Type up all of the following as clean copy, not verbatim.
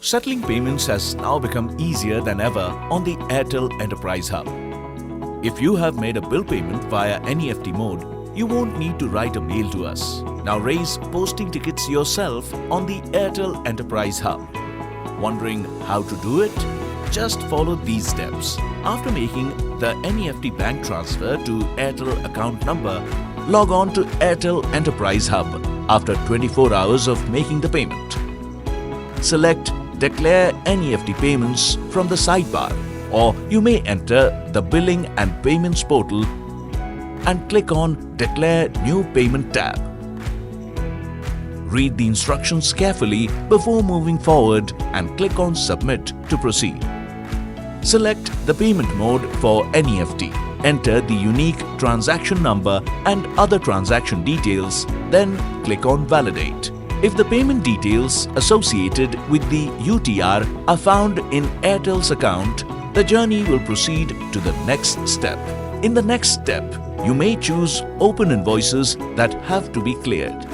Settling payments has now become easier than ever on the Airtel Enterprise Hub. If you have made a bill payment via NEFT mode, you won't need to write a mail to us. Now raise posting tickets yourself on the Airtel Enterprise Hub. Wondering how to do it? Just follow these steps. After making the NEFT bank transfer to Airtel account number, log on to Airtel Enterprise Hub after 24 hours of making the payment. Select Declare NEFT Payments from the sidebar, or you may enter the Billing and Payments portal and click on Declare New Payment tab. Read the instructions carefully before moving forward and click on Submit to proceed. Select the payment mode for NEFT. Enter the unique transaction number and other transaction details, then click on Validate. If the payment details associated with the UTR are found in Airtel's account, the journey will proceed to the next step. In the next step, you may choose Open Invoices that have to be cleared.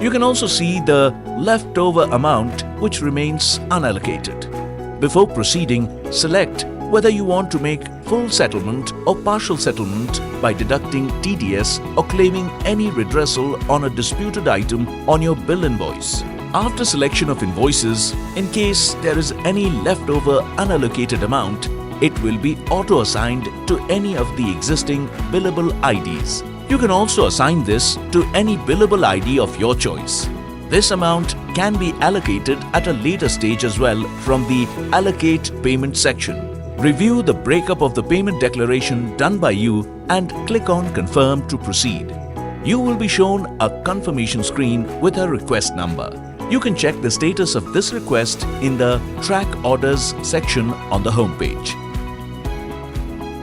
You can also see the leftover amount which remains unallocated. Before proceeding, select whether you want to make full settlement or partial settlement by deducting TDS or claiming any redressal on a disputed item on your bill invoice. After selection of invoices, in case there is any leftover unallocated amount, it will be auto-assigned to any of the existing billable IDs. You can also assign this to any billable ID of your choice. This amount can be allocated at a later stage as well from the Allocate Payment section. Review the breakup of the payment declaration done by you and click on Confirm to proceed. You will be shown a confirmation screen with a request number. You can check the status of this request in the Track Orders section on the homepage.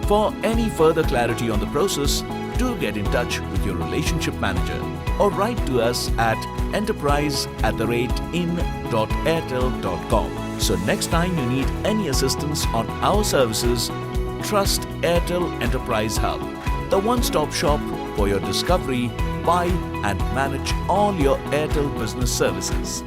For any further clarity on the process, do get in touch with your relationship manager or write to us at enterprise@in.airtel.com. So next time you need any assistance on our services, trust Airtel Enterprise Hub, the one-stop shop for your discovery, buy and manage all your Airtel Business services.